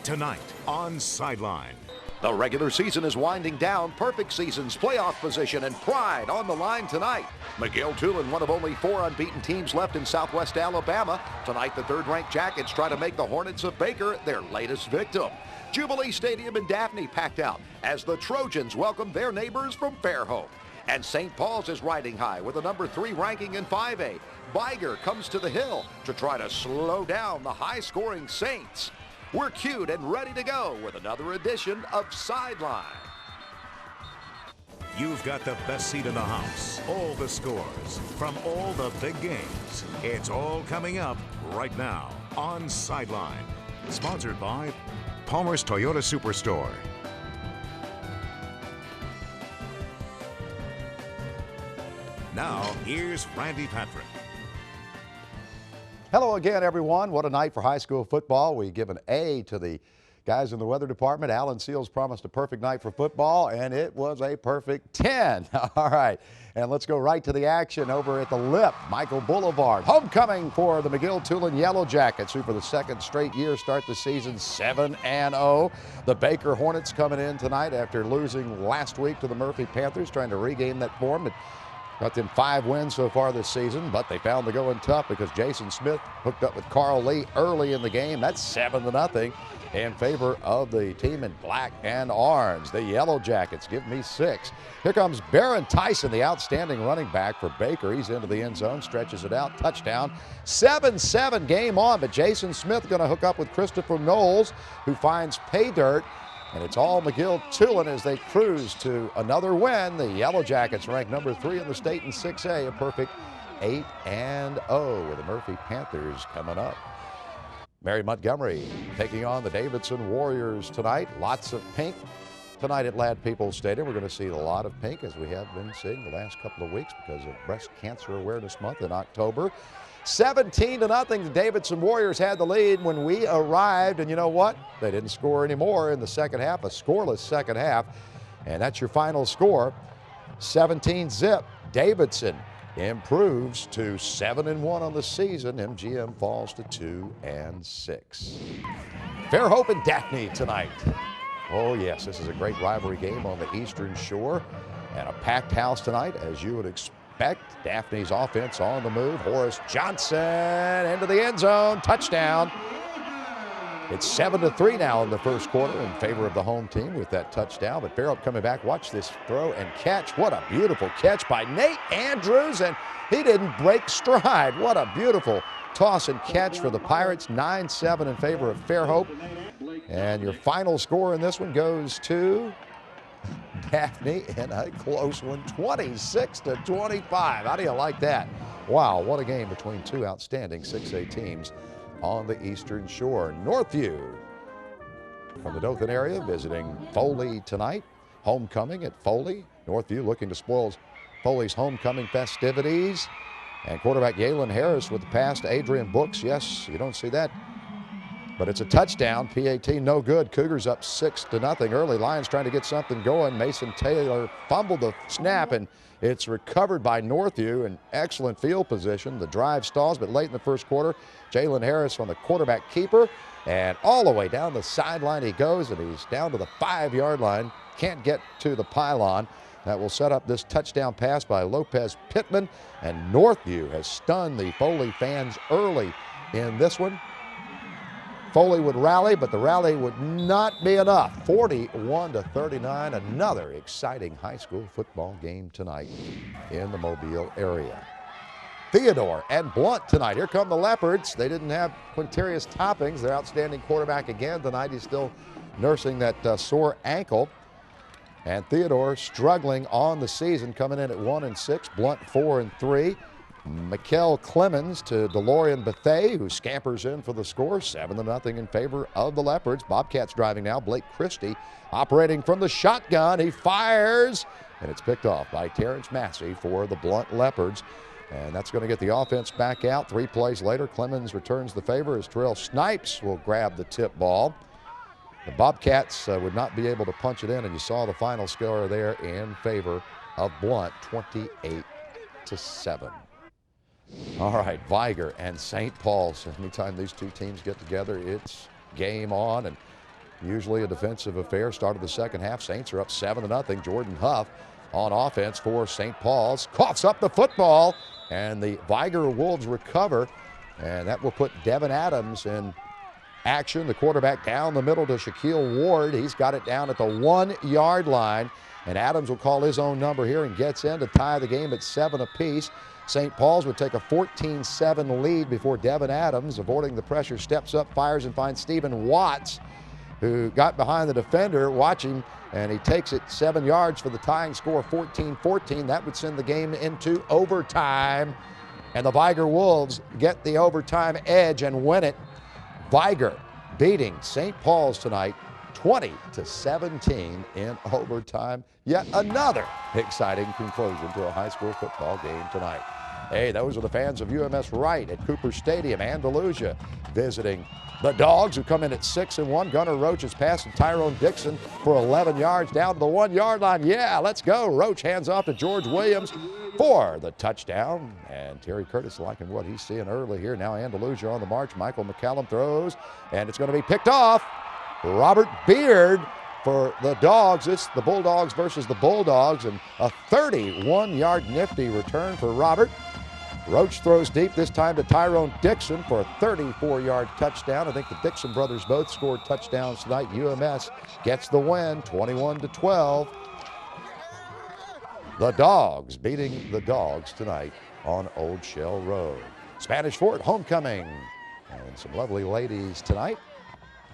Tonight on Sideline. The regular season is winding down. Perfect season's playoff position and pride on the line tonight. McGill-Tulane, one of only 4 unbeaten teams left in Southwest Alabama. Tonight, the third-ranked Jackets try to make the Hornets of Baker their latest victim. Jubilee Stadium in Daphne packed out as the Trojans welcome their neighbors from Fairhope. And St. Paul's is riding high with a number 3 ranking in 5A. Viger comes to the Hill to try to slow down the high-scoring Saints. We're cued and ready to go with another edition of Sideline. You've got the best seat in the house. All the scores from all the big games. It's all coming up right now on Sideline. Sponsored by Palmer's Toyota Superstore. Now, here's Randy Patrick. Hello again, everyone. What a night for high school football. We give an A to the guys in the weather department. Alan Seals promised a perfect night for football, and it was a perfect 10. All right, and let's go right to the action over at the Lip, Michael Boulevard. Homecoming for the McGill-Tulane Yellow Jackets, who for the second straight year start the season 7-0. The Baker Hornets coming in tonight after losing last week to the Murphy Panthers, trying to regain that form. Got them 5 wins so far this season, but they found the going tough because Jason Smith hooked up with Carl Lee early in the game. That's 7-0 in favor of the team in black and orange. The Yellow Jackets give me 6. Here comes Barron Tyson, the outstanding running back for Baker. He's into the end zone, stretches it out, touchdown. 7-7 game on, but Jason Smith going to hook up with Christopher Knowles, who finds pay dirt. And it's all McGill-Tulane as they cruise to another win. The Yellow Jackets ranked number 3 in the state in 6A, a perfect 8-0 with the Murphy Panthers coming up. Mary Montgomery taking on the Davidson Warriors tonight. Lots of pink tonight at Ladd Peoples Stadium. We're going to see a lot of pink as we have been seeing the last couple of weeks because of Breast Cancer Awareness Month in October. 17-0, the Davidson Warriors had the lead when we arrived, and you know what? They didn't score anymore in the second half, a scoreless second half, and that's your final score. 17-zip. Davidson improves to 7-1 on the season. MGM falls to 2-6. Fairhope and Daphne tonight. Oh yes, this is a great rivalry game on the Eastern Shore, and a packed house tonight, as you would expect. Daphne's offense on the move. Horace Johnson into the end zone. Touchdown. It's 7-3 now in the first quarter in favor of the home team with that touchdown. But Fairhope coming back. Watch this throw and catch. What a beautiful catch by Nate Andrews. And he didn't break stride. What a beautiful toss and catch for the Pirates. 9-7 in favor of Fairhope. And your final score in this one goes to Daphne in a close one, 26-25. How do you like that? Wow, what a game between 2 outstanding 6A teams on the Eastern Shore. Northview from the Dothan area visiting Foley tonight. Homecoming at Foley. Northview looking to spoil Foley's homecoming festivities. And quarterback Galen Harris with the pass to Adrian Brooks. Yes, you don't see that, but it's a touchdown. PAT no good. Cougars up 6-0 early. Lions trying to get something going. Mason Taylor fumbled the snap, and it's recovered by Northview in excellent field position. The drive stalls, but late in the first quarter, Jalen Harris on the quarterback keeper, and all the way down the sideline he goes, and he's down to the 5-yard line. Can't get to the pylon. That will set up this touchdown pass by Lopez Pittman, and Northview has stunned the Foley fans early in this one. Foley would rally, but the rally would not be enough. 41-39, another exciting high school football game tonight in the Mobile area. Theodore and Blunt tonight. Here come the Leopards. They didn't have Quintarius Toppings, their outstanding quarterback again tonight. He's still nursing that sore ankle. And Theodore struggling on the season, coming in at 1-6. Blunt 4-3. Mikkel Clemens to DeLorean Bethea, who scampers in for the score. 7-0 in favor of the Leopards. Bobcats driving now. Blake Christie operating from the shotgun. He fires, and it's picked off by Terrence Massey for the Blunt Leopards. And that's going to get the offense back out. 3 plays later, Clemens returns the favor as Terrell Snipes will grab the tip ball. The Bobcats would not be able to punch it in, and you saw the final score there in favor of Blunt, 28-7. All right, Viger and St. Paul's. Anytime these two teams get together, it's game on. And Usually a defensive affair. Start of the second half. Saints are up 7-0. Jordan Huff on offense for St. Paul's. Coughs up the football, and the Viger Wolves recover, and that will put Devin Adams in action. The quarterback down the middle to Shaquille Ward. He's got it down at the 1-yard line, and Adams will call his own number here and gets in to tie the game at 7 apiece. St. Paul's would take a 14-7 lead before Devin Adams, avoiding the pressure, steps up, fires, and finds Stephen Watts, who got behind the defender, watching, and he takes it 7 yards for the tying score, 14-14. That would send the game into overtime, and the Viger Wolves get the overtime edge and win it. Viger beating St. Paul's tonight 20-17 in overtime. Yet another exciting conclusion to a high school football game tonight. Hey, those are the fans of UMS Wright at Cooper Stadium. Andalusia visiting the Dogs, who come in at 6-1. Gunnar Roach is passing Tyrone Dixon for 11 yards down to the 1-yard line. Yeah, let's go. Roach hands off to George Williams for the touchdown. And Terry Curtis liking what he's seeing early here. Now Andalusia on the march. Michael McCallum throws, and it's going to be picked off. Robert Beard for the Dogs. It's the Bulldogs versus the Bulldogs, and a 31-yard nifty return for Robert. Roach throws deep, this time to Tyrone Dixon for a 34-yard touchdown. I think the Dixon brothers both scored touchdowns tonight. UMS gets the win, 21-12. The Dogs beating the Dogs tonight on Old Shell Road. Spanish Fort homecoming, and some lovely ladies tonight.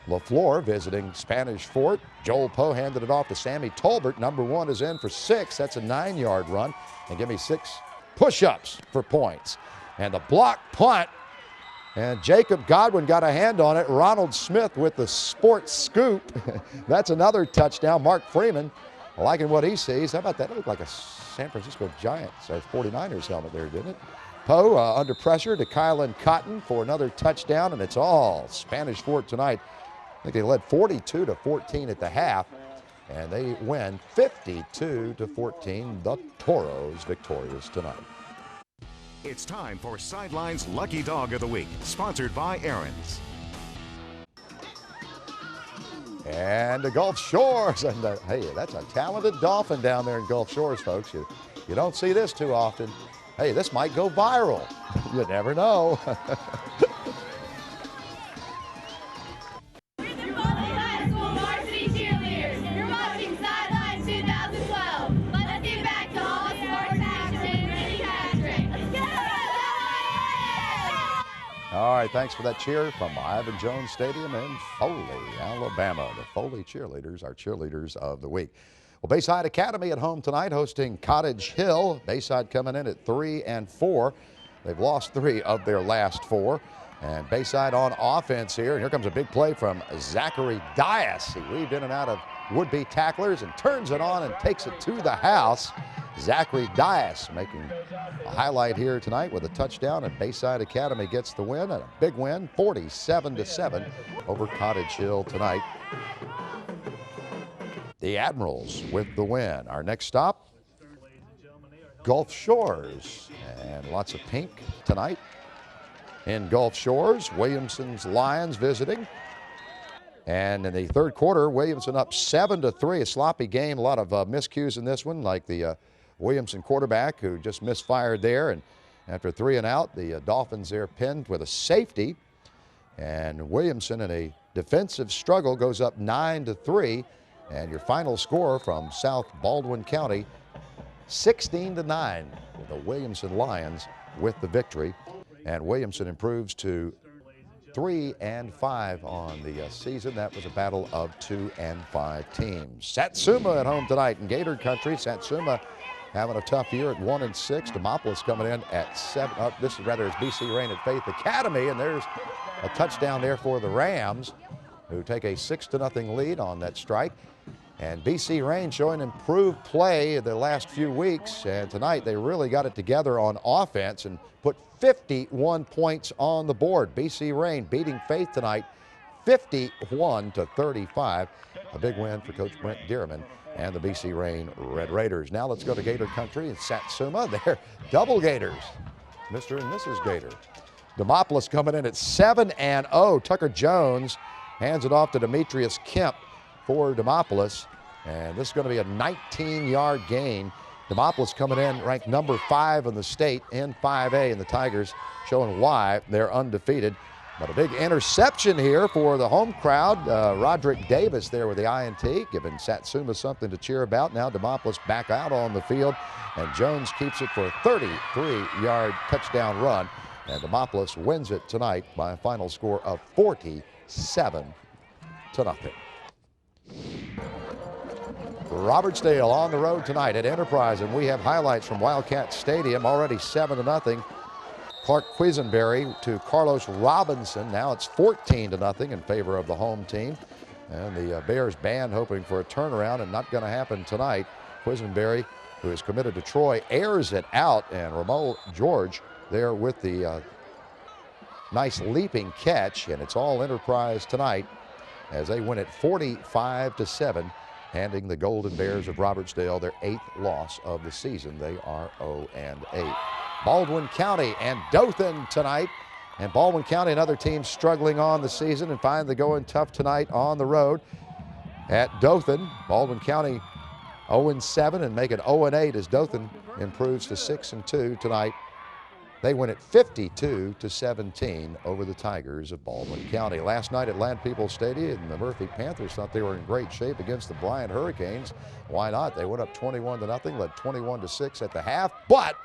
LaFleur visiting Spanish Fort. Joel Poe handed it off to Sammy Tolbert. Number 1 is in for 6. That's a 9-yard run. And give me 6 push-ups for points. And the block punt. And Jacob Godwin got a hand on it. Ronald Smith with the sports scoop. That's another touchdown. Mark Freeman liking what he sees. How about that? It looked like a San Francisco Giants or 49ers helmet there, didn't it? Poe under pressure to Kylan Cotton for another touchdown, and it's all Spanish Fort tonight. I think they led 42-14 at the half, and they win 52-14. The Toros victorious tonight. It's time for Sideline's Lucky Dog of the Week, sponsored by Aaron's. And the Gulf Shores, and hey, that's a talented Dolphin down there in Gulf Shores, folks. You don't see this too often. Hey, this might go viral. You never know. All right, thanks for that cheer from Ivan Jones Stadium in Foley, Alabama. The Foley cheerleaders are cheerleaders of the week. Well, Bayside Academy at home tonight hosting Cottage Hill. Bayside coming in at 3-4. They've lost 3 of their last 4. And Bayside on offense here. And here comes a big play from Zachary Dias. He weaved in and out of would-be tacklers and turns it on and takes it to the house. Zachary Dias making a highlight here tonight with a touchdown, and Bayside Academy gets the win, and a big win, 47-7 over Cottage Hill tonight. The Admirals with the win. Our next stop, Gulf Shores, and lots of pink tonight in Gulf Shores. Williamson's Lions visiting. And in the third quarter, Williamson up 7-3, a sloppy game. A lot of miscues in this one, like the Williamson quarterback who just misfired there. And after 3 and out, the Dolphins there pinned with a safety. And Williamson in a defensive struggle goes up 9-3. And your final score from South Baldwin County, 16-9, with the Williamson Lions with the victory. And Williamson improves to 3-5 on the season. That was a battle of 2 and 5 teams. Satsuma at home tonight in Gator Country. Satsuma having a tough year at 1-6. Demopolis coming in at 7. This is rather it's BC Rain at Faith Academy, and there's a touchdown there for the Rams, who take a 6-0 lead on that strike. And BC Rain showing improved play the last few weeks, and tonight they really got it together on offense and put 51 points on the board. BC Rain beating Faith tonight 51-35. A big win for Coach Brent Dearman and the BC Rain Red Raiders. Now let's go to Gator Country in Satsuma. They're double Gators, Mr. and Mrs. Gator. Demopolis coming in at 7-0. Tucker Jones hands it off to Demetrius Kemp for Demopolis. And this is going to be a 19-yard gain. Demopolis coming in ranked number 5 in the state in 5A, and the Tigers showing why they're undefeated. But a big interception here for the home crowd. Roderick Davis there with the INT, giving Satsuma something to cheer about. Now Demopolis back out on the field, and Jones keeps it for a 33-yard touchdown run. And Demopolis wins it tonight by a final score of 47-0. Robertsdale on the road tonight at Enterprise, and we have highlights from Wildcat Stadium. Already 7-0. Clark Quisenberry to Carlos Robinson. Now it's 14-0 in favor of the home team. And the Bears band hoping for a turnaround, and not going to happen tonight. Quisenberry, who is committed to Troy, airs it out, and Ramon George there with the nice leaping catch, and it's all Enterprise tonight as they win it 45-7, handing the Golden Bears of Robertsdale their 8th loss of the season. They are 0-8. Baldwin County and Dothan tonight. And Baldwin County, another team struggling on the season and find the going tough tonight on the road at Dothan. Baldwin County 0-7 and make it 0-8 as Dothan improves to 6-2 tonight. They win it 52-17 over the Tigers of Baldwin County. Last night at Land Peoples Stadium, the Murphy Panthers thought they were in great shape against the Bryant Hurricanes. Why not? They went up 21-0, led 21-6 at the half, but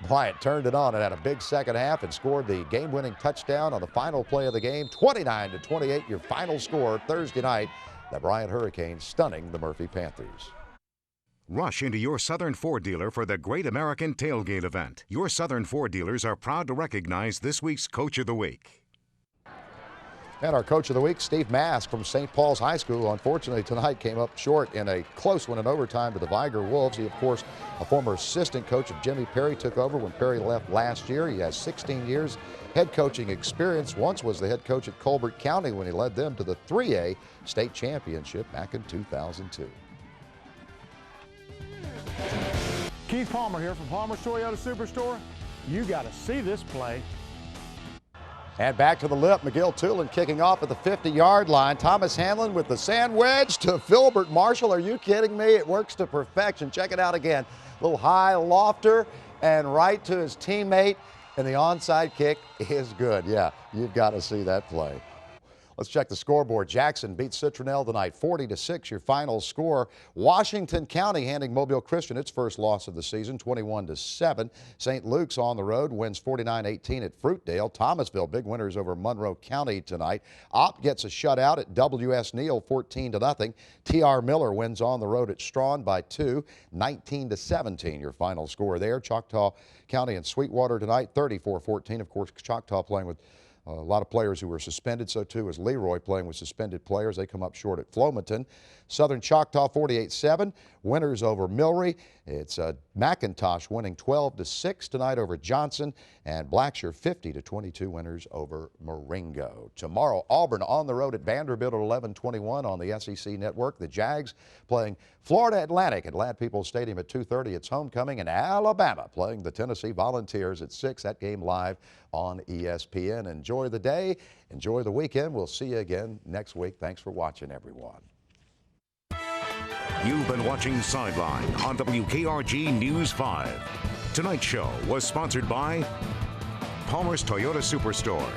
Bryant turned it on and had a big second half and scored the game-winning touchdown on the final play of the game. 29-28, your final score Thursday night. The Bryant Hurricanes stunning the Murphy Panthers. Rush into your Southern Ford dealer for the Great American Tailgate event. Your Southern Ford dealers are proud to recognize this week's Coach of the Week. And our Coach of the Week, Steve Mask from St. Paul's High School, unfortunately tonight came up short in a close one in overtime to the Viger Wolves. He, of course, a former assistant coach of Jimmy Perry, took over when Perry left last year. He has 16 years head coaching experience. Once was the head coach at Colbert County when he led them to the 3A state championship back in 2002. Keith Palmer here from Palmer's Toyota Superstore. You got to see this play. And back to the lip, McGill Tulin kicking off at the 50-yard line. Thomas Hanlon with the sand wedge to Filbert Marshall. Are you kidding me? It works to perfection. Check it out again. Little high lofter and right to his teammate, and the onside kick is good. Yeah, you've got to see that play. Let's check the scoreboard. Jackson beats Citronelle tonight, 40-6, your final score. Washington County handing Mobile Christian its first loss of the season, 21-7. St. Luke's on the road wins 49-18 at Fruitdale. Thomasville, big winners over Monroe County tonight. Opt gets a shutout at W.S. Neal, 14-0. T.R. Miller wins on the road at Strawn by 2, 19-17, your final score there. Choctaw County and Sweetwater tonight, 34-14. Of course, Choctaw playing with a lot of players who were suspended, so too is Leroy playing with suspended players. They come up short at Flomaton. Southern Choctaw 48-7, winners over Milry. It's McIntosh winning 12-6 tonight over Johnson, and Blackshear 50-22 winners over Marengo. Tomorrow, Auburn on the road at Vanderbilt at 11:21 on the SEC Network. The Jags playing Florida Atlantic at Land Peoples Stadium at 2:30. It's homecoming, and Alabama playing the Tennessee Volunteers at 6. That game live on ESPN. Enjoy the day, enjoy the weekend. We'll see you again next week. Thanks for watching, everyone. You've been watching Sideline on WKRG News 5. Tonight's show was sponsored by Palmer's Toyota Superstore,